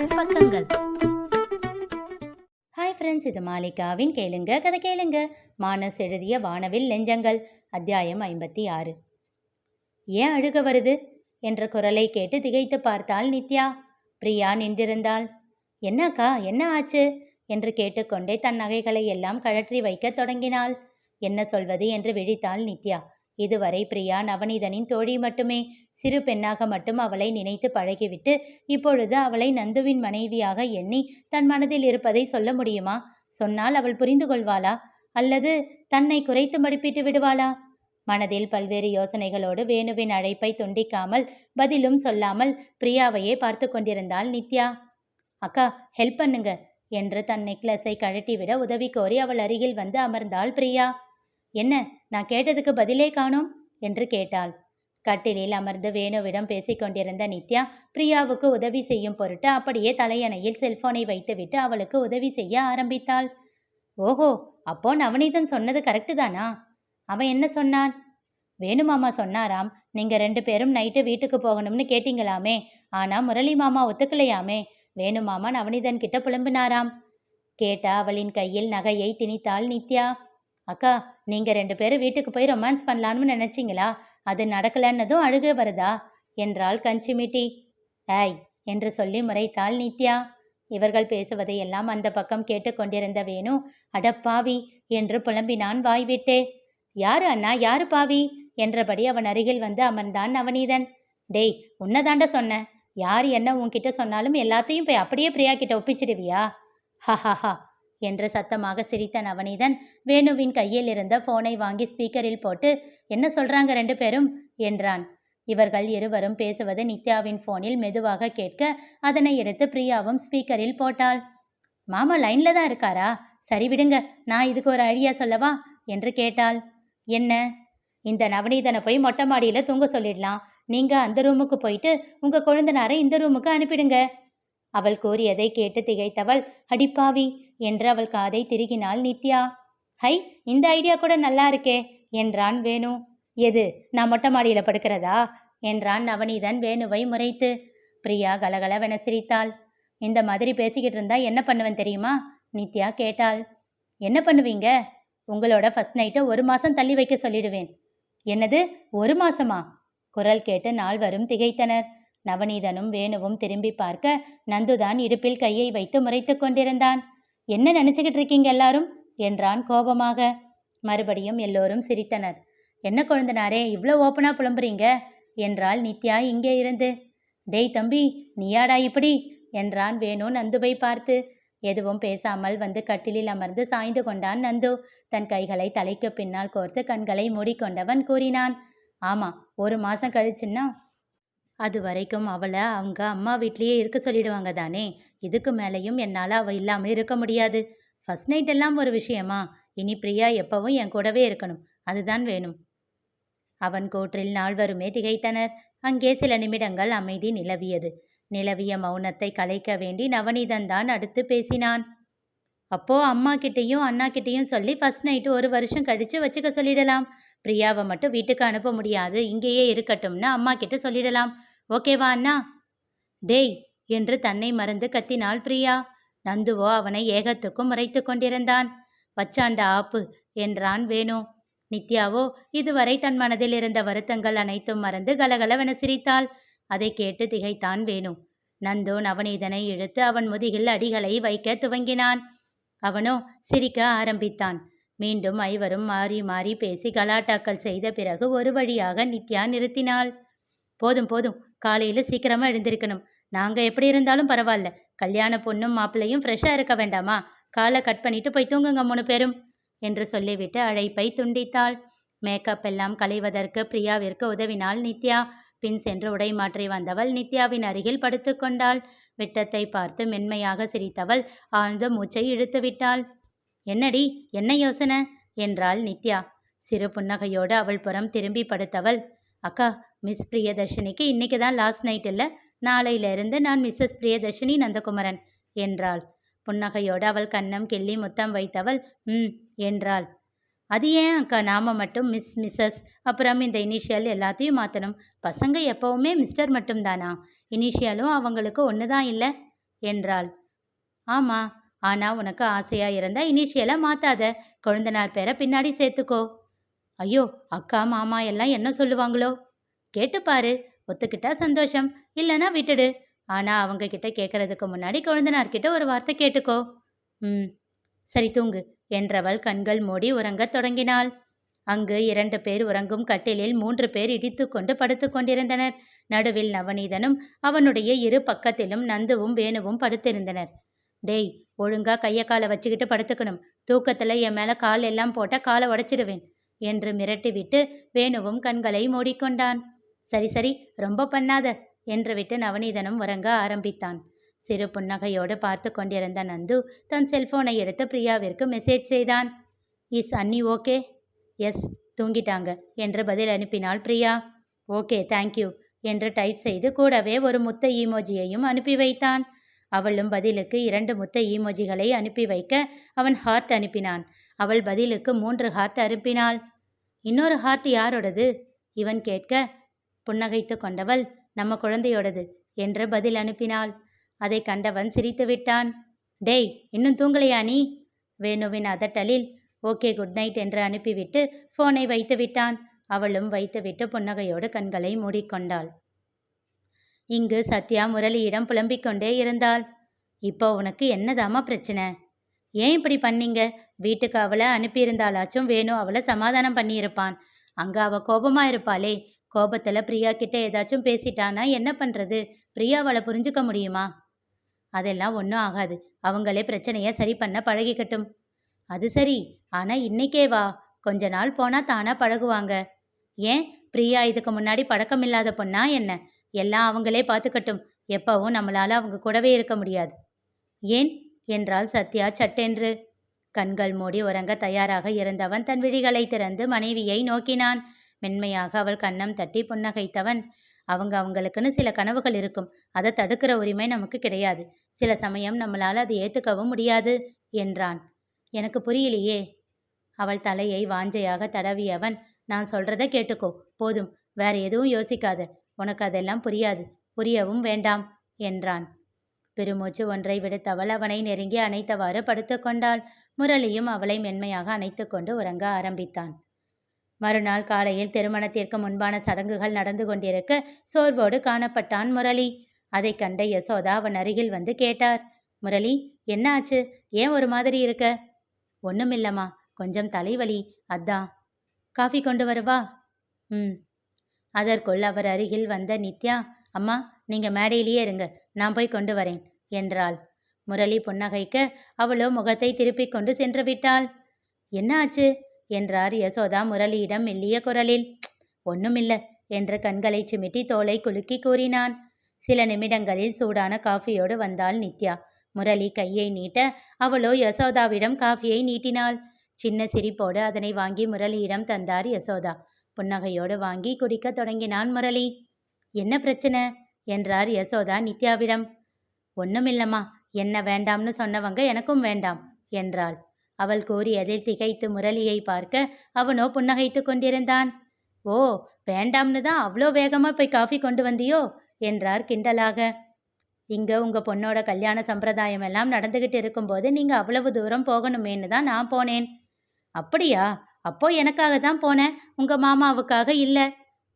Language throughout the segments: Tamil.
மானஸ் பக்கங்கள். ஹாய் ஃப்ரெண்ட்ஸ், இது மாலிகாவின் கேளுங்க கதை கேளுங்க. மானஸ் எழுதிய வானவில் நெஞ்சங்கள், அத்தியாயம் 56. ஏன் அழுக வருது என்ற குரலை கேட்டு திகைத்து பார்த்தாள் நித்யா. பிரியா நின்றிருந்தாள். என்னக்கா, என்ன ஆச்சு என்று கேட்டுக்கொண்டே தன் நகைகளை எல்லாம் கழற்றி வைக்க தொடங்கினாள். என்ன சொல்வது என்று விழித்தாள் நித்யா. இதுவரை பிரியா நவநீதனின் தோழி மட்டுமே. சிறு பெண்ணாக மட்டும் அவளை நினைத்து பழகிவிட்டு இப்பொழுது அவளை நந்துவின் மனைவியாக எண்ணி தன் மனதில் இருப்பதை சொல்ல முடியுமா? சொன்னால் அவள் புரிந்து கொள்வாளா? அல்லது தன்னை குறைத்து மதிப்பிட்டு விடுவாளா? மனதில் பல்வேறு யோசனைகளோடு வேணுவின் அழைப்பை துண்டிக்காமல் பதிலும் சொல்லாமல் பிரியாவையே பார்த்து கொண்டிருந்தாள் நித்யா. அக்கா, ஹெல்ப் பண்ணுங்க என்று தன் நெக்லஸை கழட்டிவிட உதவி கோரி அவள் அருகில் வந்து அமர்ந்தாள் பிரியா. என்ன, நான் கேட்டதுக்கு பதிலே காணோம் என்று கேட்டாள். கட்டிலில் அமர்ந்து வேணுவிடம் பேசிக்கொண்டிருந்த நித்யா பிரியாவுக்கு உதவி செய்யும் பொருட்டு அப்படியே தலையணையில் செல்போனை வைத்துவிட்டு அவளுக்கு உதவி செய்ய ஆரம்பித்தாள். ஓஹோ, அப்போ நவநீதன் சொன்னது கரெக்டு தானா? அவன் என்ன சொன்னான்? வேணுமாமா சொன்னாராம், நீங்க 2 பேரும் நைட்டு வீட்டுக்கு போகணும்னு கேட்டீங்களாமே. ஆனா முரளி மாமா ஒத்துக்கலையாமே. வேணுமாமா நவநீதன் கிட்ட புலம்பினாராம். கேட்டா அவளின் கையில் நகையை திணித்தாள் நித்யா. அக்கா, நீங்க 2 பேரும் வீட்டுக்கு போய் ரொமான்ஸ் பண்ணலான்னு நினைச்சிங்களா? அது நடக்கலன்னதும் அழுக வருதா என்றாள் கஞ்சிமிட்டி. ஏய் என்று சொல்லி முறைத்தாள் நித்யா. இவர்கள் பேசுவதையெல்லாம் அந்த பக்கம் கேட்டுக்கொண்டிருந்த வேணு அடப்பாவி என்று புலம்பினான் வாய்விட்டே. யாரு அண்ணா, யாரு பாவி என்றபடி அவன் அருகில் வந்து அமர்ந்தான் நவநீதன். டேய், உன்னதாண்ட சொன்ன. யார் என்ன உன்கிட்ட சொன்னாலும் எல்லாத்தையும் போய் அப்படியே பிரியா கிட்ட ஒப்பிச்சிடுவியா? ஹஹஹா என்று சத்தமாக சிரித்த நவநீதன் வேணுவின் கையில் இருந்த போனை வாங்கி ஸ்பீக்கரில் போட்டு, என்ன சொல்றாங்க 2 பேரும் என்றான். இவர்கள் இருவரும் பேசுவது நித்யாவின் போனில் மெதுவாக கேட்க அதனை எடுத்து பிரியாவும் ஸ்பீக்கரில் போட்டாள். மாமா லைன்ல தான் இருக்காரா? சரி விடுங்க, நான் இதுக்கு ஒரு ஐடியா சொல்லவா என்று கேட்டாள். என்ன? இந்த நவநீதனை போய் மொட்டை மாடியில தூங்க சொல்லிடலாம். நீங்க அந்த ரூமுக்கு போயிட்டு உங்க கொழுந்தனாரை இந்த ரூமுக்கு அனுப்பிடுங்க. அவள் கூறியதை கேட்டு திகைத்தவள் அடிப்பாவி என்று அவள் காதை திருகினாள் நித்யா. ஹை, இந்த ஐடியா கூட நல்லா இருக்கே என்றான் வேணு. எது, நான் மொட்டை மாடியில படுக்கிறதா என்றான் நவநீதன் வேணுவை முறைத்து. பிரியா கலகலவென சிரித்தாள். இந்த மாதிரி பேசிக்கிட்டு இருந்தா என்ன பண்ணுவேன் தெரியுமா? நித்யா கேட்டாள். என்ன பண்ணுவீங்க? உங்களோட ஃபர்ஸ்ட் நைட்டை 1 மாசம் தள்ளி வைக்க சொல்லிடுவேன். என்னது, 1 மாசமா? குரல் கேட்டு நால்வரும் திகைத்தனர். நவநீதனும் வேணுவும் திரும்பி பார்க்க நந்துதான் இடுப்பில் கையை வைத்து முறைத்து கொண்டிருந்தான். என்ன நினைச்சுக்கிட்டு இருக்கீங்க எல்லாரும் என்றான் கோபமாக. மறுபடியும் எல்லோரும் சிரித்தனர். என்ன கொழுந்தனாரே இவ்வளோ ஓப்பனா புலம்புறீங்க என்றாள் நித்யா இங்கே இருந்து. டேய் தம்பி, நீயாடா இப்படி என்றான் வேணு நந்துவை பார்த்து. எதுவும் பேசாமல் வந்து கட்டிலில் அமர்ந்து சாய்ந்து கொண்டான் நந்து. தன் கைகளை தலைக்கு பின்னால் கோர்த்து கண்களை மூடிக்கொண்டவன் கூறினான். ஆமா, 1 மாசம் கழிச்சுன்னா அது வரைக்கும் அவளை அவங்க அம்மா வீட்லேயே இருக்க சொல்லிடுவாங்க தானே. இதுக்கு மேலேயும் என்னால் அவள் இல்லாமல் இருக்க முடியாது. ஃபர்ஸ்ட் நைட் எல்லாம் ஒரு விஷயமா? இனி பிரியா எப்பவும் என் கூடவே இருக்கணும், அதுதான் வேணும். அவன் கூற்றில் நால்வருமே திகைத்தனர். அங்கே சில நிமிடங்கள் அமைதி நிலவியது. நிலவிய மௌனத்தை கலைக்க வேண்டி நவநீதன் தான் அடுத்து பேசினான். அப்போ அம்மா கிட்டேயும் அண்ணா கிட்டேயும் சொல்லி ஃபர்ஸ்ட் நைட்டு 1 வருஷம் கழித்து வச்சுக்க சொல்லிடலாம். பிரியாவை மட்டும் வீட்டுக்கு அனுப்ப முடியாது, இங்கேயே இருக்கட்டும்னு அம்மா கிட்ட சொல்லிடலாம். ஓகேவா அண்ணா? டேய் என்று தன்னை மறந்து கத்தினாள் பிரியா. நந்துவோ அவனை ஏகத்துக்கும் முறைத்து கொண்டிருந்தான். வச்சாண்ட ஆப்பு என்றான் வேணு. நித்யாவோ இதுவரை தன் மனதில் இருந்த வருத்தங்கள் அனைத்தும் மறந்து கலகலவென சிரித்தாள். அதை கேட்டு திகைத்தான் வேணு. நந்து நவநீதனை இழுத்து அவன் முதுகில் அடிகளை வைக்க துவங்கினான். அவனோ சிரிக்க ஆரம்பித்தான். மீண்டும் ஐவரும் மாறி மாறி பேசி கலாட்டாக்கள் செய்த பிறகு ஒரு வழியாக நித்யா நிறுத்தினாள். போதும் போதும், காலையில் சீக்கிரமாக எழுந்திருக்கணும். நாங்கள் எப்படி இருந்தாலும் பரவாயில்ல, கல்யாண பொண்ணும் மாப்பிள்ளையும் ஃப்ரெஷ்ஷாக இருக்க வேண்டாமா? காலை கட் பண்ணிட்டு போய் தூங்குங்க 3 பேரும் என்று சொல்லிவிட்டு அழைப்பை துண்டித்தாள். மேக்கப் எல்லாம் களைவதற்கு பிரியாவிற்கு உதவினாள் நித்யா. பின் சென்று உடை மாற்றி வந்தவள் நித்யாவின் அருகில் படுத்து கொண்டாள். விட்டத்தை பார்த்து மென்மையாக சிரித்தவள் ஆழ்ந்த மூச்சை இழுத்து விட்டாள். என்னடி, என்ன யோசனை என்றாள் நித்யா. சிறு புன்னகையோடு அவள் புறம் திரும்பி படுத்தவள். அக்கா, மிஸ் பிரியதர்ஷினிக்கு இன்னைக்கு தான் லாஸ்ட் நைட் இல்லை, நாளையிலிருந்து நான் மிஸ்ஸஸ் பிரியதர்ஷினி நந்தகுமரன் என்றாள். புன்னகையோடு அவள் கன்னம் கிள்ளி முத்தம் வைத்தவள் என்றாள். அது ஏன் அக்கா நாம மட்டும் மிஸ்ஸஸ் அப்புறம் இந்த இனிஷியல் எல்லாத்தையும் மாற்றணும்? பசங்க எப்போவுமே மிஸ்டர் மட்டும்தானா? இனிஷியலும் அவங்களுக்கு ஒன்று தான் இல்லை? என்றாள். ஆமா, ஆனா உனக்கு ஆசையா இருந்தா இனிஷியலா மாத்தாத. கொழுந்தனார் பேரை பின்னாடி சேர்த்துக்கோ. ஐயோ, அக்கா மாமா எல்லாம் என்ன சொல்லுவாங்களோ? கேட்டுப்பாரு. ஒத்துக்கிட்டா சந்தோஷம், இல்லைன்னா விட்டுடு. ஆனா அவங்க கிட்ட கேட்கறதுக்கு முன்னாடி கொழுந்தனார்கிட்ட ஒரு வார்த்தை கேட்டுக்கோ. ம், சரி தூங்கு என்றவள் கண்கள் மூடி உறங்கத் தொடங்கினாள். அங்கு 2 பேர் உறங்கும் கட்டிலில் 3 பேர் இடித்துக்கொண்டு படுத்து கொண்டிருந்தனர். நடுவில் நவநீதனும் அவனுடைய இரு பக்கத்திலும் நந்துவும் வேணுவும் படுத்திருந்தனர். டேய், ஒழுங்கா கைய காலை வச்சுக்கிட்டு படுத்துக்கணும். தூக்கத்துல என் மேல கால் எல்லாம் போட்டா காலை உடைச்சிடுவேன் என்று மிரட்டிவிட்டு வேணுவும் கண்களை மூடிக்கொண்டான். சரி சரி, ரொம்ப பண்ணாத என்று விட்டு நவநீதனும் உறங்க ஆரம்பித்தான். சிறு புன்னகையோடு பார்த்து கொண்டிருந்த நந்து தன் செல்போனை எடுத்து பிரியாவிற்கு மெசேஜ் செய்தான். Is Annie okay? எஸ், தூங்கிட்டாங்க என்று பதில் அனுப்பினாள் பிரியா. ஓகே, தேங்க்யூ என்று டைப் செய்து கூடவே ஒரு முத்த ஈமோஜியையும் அனுப்பி வைத்தான். அவளும் பதிலுக்கு 2 முத்த ஈமோஜிகளை அனுப்பி வைக்க அவன் ஹார்ட் அனுப்பினான். அவள் பதிலுக்கு 3 ஹார்ட் அனுப்பினாள். இன்னொரு ஹார்ட் யாரோடது? இவன் கேட்க புன்னகைத்து கொண்டவள் நம்ம குழந்தையோடது என்று பதில் அனுப்பினாள். அதை கண்டவன் சிரித்து விட்டான். டேய், இன்னும் தூங்கலையா நீ? வேணுவின் அதட்டலில் ஓகே குட் நைட் என்று அனுப்பிவிட்டு போனை வைத்து விட்டான். அவளும் வைத்துவிட்டு புன்னகையோடு கண்களை மூடிக்கொண்டாள். இங்கு சத்யா முரளியிடம் புலம்பிக் கொண்டே இருந்தாள். இப்போ உனக்கு என்னதாமா பிரச்சனை? ஏன் இப்படி பண்ணீங்க? வீட்டுக்கு அவளை அனுப்பியிருந்தாலாச்சும் வேணு அவளை சமாதானம் பண்ணியிருப்பான். அங்க அவ கோபமா இருப்பாளே. கோபத்துல பிரியா கிட்ட ஏதாச்சும் பேசிட்டானா என்ன பண்றது? பிரியா அவளை புரிஞ்சுக்க முடியுமா? அதெல்லாம் ஒன்றும் ஆகாது. அவங்களே பிரச்சனையை சரி பண்ண பழகிக்கட்டும். அது சரி, ஆனா இன்னைக்கே வா. கொஞ்ச நாள் போனா தானா பழகுவாங்க. ஏன், பிரியா இதுக்கு முன்னாடி பழக்கம் இல்லாத பொண்ணா என்ன? எல்லாம் அவங்களே பார்த்துக்கட்டும். எப்பவும் நம்மளால அவங்க கூடவே இருக்க முடியாது. ஏன் என்றாள் சத்யா சட்டென்று. கண்கள் மூடி உறங்க தயாராக இருந்தவன் தன் விழிகளை திறந்து மனைவியை நோக்கினான். மென்மையாக அவள் கன்னம் தட்டி புன்னகைத்தவன், அவங்களுக்குன்னு சில கனவுகள் இருக்கும். அதை தடுக்கிற உரிமை நமக்கு கிடையாது. சில சமயம் நம்மளால் அதை ஏற்றுக்கவும் முடியாது என்றான். எனக்கு புரியலையே. அவள் தலையை வாஞ்சையாக தடவியவன், நான் சொல்றத கேட்டுக்கோ போதும், வேற எதுவும் யோசிக்காத. உனக்கு அதெல்லாம் புரியாது, புரியவும் வேண்டாம் என்றான். பெருமூச்சு ஒன்றை விடுத்தவள் அவனை நெருங்கி அணைத்தவாறு படுத்து கொண்டாள். முரளியும் அவளை மென்மையாக அணைத்து கொண்டு உறங்க ஆரம்பித்தான். மறுநாள் காலையில் திருமணத்திற்கு முன்பான சடங்குகள் நடந்து கொண்டிருக்க சோர்வோடு காணப்பட்டான் முரளி. அதை கண்ட யசோதா அவன் அருகில் வந்து கேட்டார். முரளி, என்ன ஆச்சு? ஏன் ஒரு மாதிரி இருக்க? ஒண்ணுமில்லம்மா, கொஞ்சம் தலைவலி, அதான். காஃபி கொண்டு வரவா? ம். அதற்குள் அவர் அருகில் வந்த நித்யா, அம்மா நீங்க மேடையிலேயே இருங்க, நான் போய் கொண்டு வரேன் என்றாள். முரளி புன்னகைக்க அவளோ முகத்தை திருப்பிக் கொண்டு சென்று விட்டாள். என்ன ஆச்சு என்றார் யசோதா முரளியிடம் மெல்லிய குரலில். ஒண்ணுமில்ல என்று கண்களை சிமிட்டி தோலை குலுக்கி கூறினான். சில நிமிடங்களில் சூடான காஃபியோடு வந்தாள் நித்யா. முரளி கையை நீட்ட அவளோ யசோதாவிடம் காஃபியை நீட்டினாள். சின்ன சிரிப்போடு அதனை வாங்கி முரளியிடம் தந்தார் யசோதா. புன்னகையோடு வாங்கி குடிக்க தொடங்கினான் முரளி. என்ன பிரச்சனை என்றார் யசோதா நித்யாவிடம். ஒண்ணுமில்லம்மா, என்ன வேண்டாம்னு சொன்னவங்க எனக்கும் வேண்டாம் என்றாள். அவள் கூறியதில் திகைத்து முரளியை பார்க்க அவனோ புன்னகைத்து கொண்டிருந்தான். ஓ, வேண்டாம்னு தான் அவ்வளோ வேகமா போய் காஃபி கொண்டு வந்தியோ என்றார் கிண்டலாக. இங்க உங்க பொண்ணோட கல்யாண சம்பிரதாயம் எல்லாம் நடந்துகிட்டு இருக்கும்போது நீங்க அவ்வளவு தூரம் போகணுமேன்னு தான் நான் போனேன். அப்படியா? அப்போ எனக்காக தான் போனேன், உங்க மாமாவுக்காக இல்ல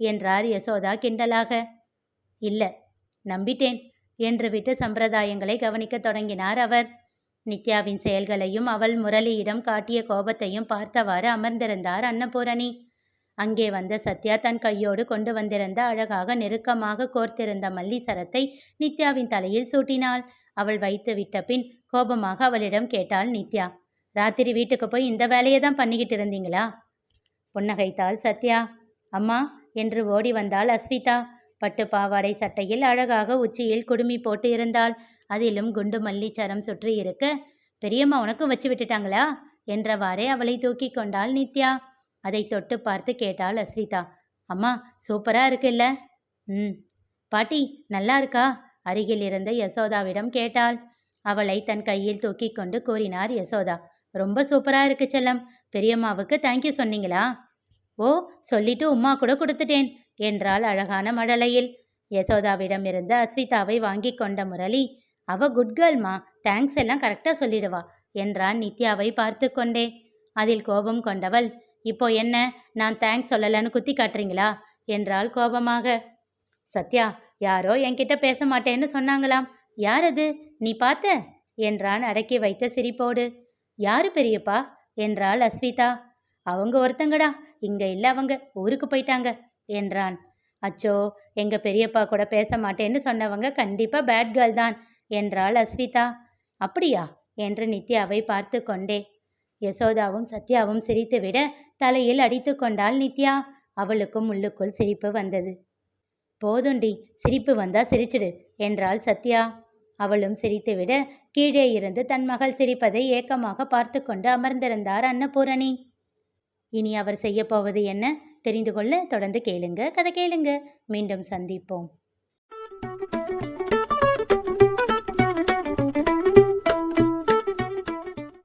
என்றார் யசோதா கிண்டலாக. இல்ல, நம்பிட்டேன் என்று விட்டு சம்பிரதாயங்களை கவனிக்க தொடங்கினார் அவர். நித்யாவின் செயல்களையும் அவள் முரளியிடம் காட்டிய கோபத்தையும் பார்த்தவாறு அமர்ந்திருந்தார் அன்னபூரணி. அங்கே வந்த சத்யா தன் கையோடு கொண்டு வந்திருந்த அழகாக நெருக்கமாக கோர்த்திருந்த மல்லி சரத்தை நித்யாவின் தலையில் சூட்டினாள். அவள் வைத்து விட்ட பின் கோபமாக அவளிடம் கேட்டாள் நித்யா, ராத்திரி வீட்டுக்கு போய் இந்த வேலையை தான் பண்ணிக்கிட்டு இருந்தீங்களா? புன்னகைத்தாள் சத்யா. அம்மா என்று ஓடி வந்தாள் அஸ்விதா. பட்டு பாவாடை சட்டையில் அழகாக உச்சியில் குடுமி போட்டு இருந்தாள். அதிலும் குண்டு மல்லி சரம் சுற்றி இருக்க, பெரியம்மா உனக்கும் வச்சு விட்டுட்டாங்களா என்றவாறே அவளை தூக்கி கொண்டாள் நித்யா. அதை தொட்டு பார்த்து கேட்டாள் அஸ்விதா. அம்மா சூப்பரா இருக்குல்ல? பாட்டி நல்லா இருக்கா? அருகில் இருந்த யசோதாவிடம் கேட்டாள். அவளை தன் கையில் தூக்கி கொண்டு கூறினார் யசோதா. ரொம்ப சூப்பரா இருக்கு செல்லம். பெரியம்மாவுக்கு தேங்க்யூ சொன்னீங்களா? ஓ, சொல்லிட்டு உம்மா கூட கொடுத்துட்டேன் என்றாள் அழகான மழலையில். யசோதாவிடம் இருந்த அஸ்விதாவை வாங்கி கொண்ட முரளி, அவ குட் கேர்ள்மா, தேங்க்ஸ் எல்லாம் கரெக்டாக சொல்லிடுவா என்றான் நித்யாவை பார்த்து கொண்டே. அதில் கோபம் கொண்டவள், இப்போ என்ன, நான் தேங்க்ஸ் சொல்லலன்னு குத்தி காட்டுறீங்களா என்றாள் கோபமாக. சத்யா, யாரோ என்கிட்ட பேச மாட்டேன்னு சொன்னாங்களாம். யார் அது, நீ பார்த்த என்றான் அடக்கி வைத்த சிரிப்போடு. யாரு பெரியப்பா என்றாள் அஸ்விதா. அவங்க ஒருத்தங்கடா, இங்க இல்லை, அவங்க ஊருக்கு போயிட்டாங்க என்றான். அச்சோ, எங்க பெரியப்பா கூட பேச மாட்டேன்னு சொன்னவங்க கண்டிப்பா பேட் கேர்ள் தான் என்றாள் அஸ்விதா. அப்படியா என்று நித்யாவை பார்த்து கொண்டே. யசோதாவும் சத்யாவும் சிரித்துவிட தலையில் அடித்து கொண்டாள் நித்யா. அவளுக்கும் உள்ளுக்குள் சிரிப்பு வந்தது. போதுண்டி, சிரிப்பு வந்தா சிரிச்சிடு என்றாள் சத்யா. அவளும் சிரித்துவிட கீழே இருந்து தன் மகள் சிரிப்பதை ஏக்கமாக பார்த்து கொண்டு அமர்ந்திருந்தார் அன்னபூரணி. இனி அவர் செய்ய போவது என்ன தெரிந்து கொள்ள தொடர்ந்து கேளுங்க, கதை கேளுங்க. மீண்டும் சந்திப்போம்.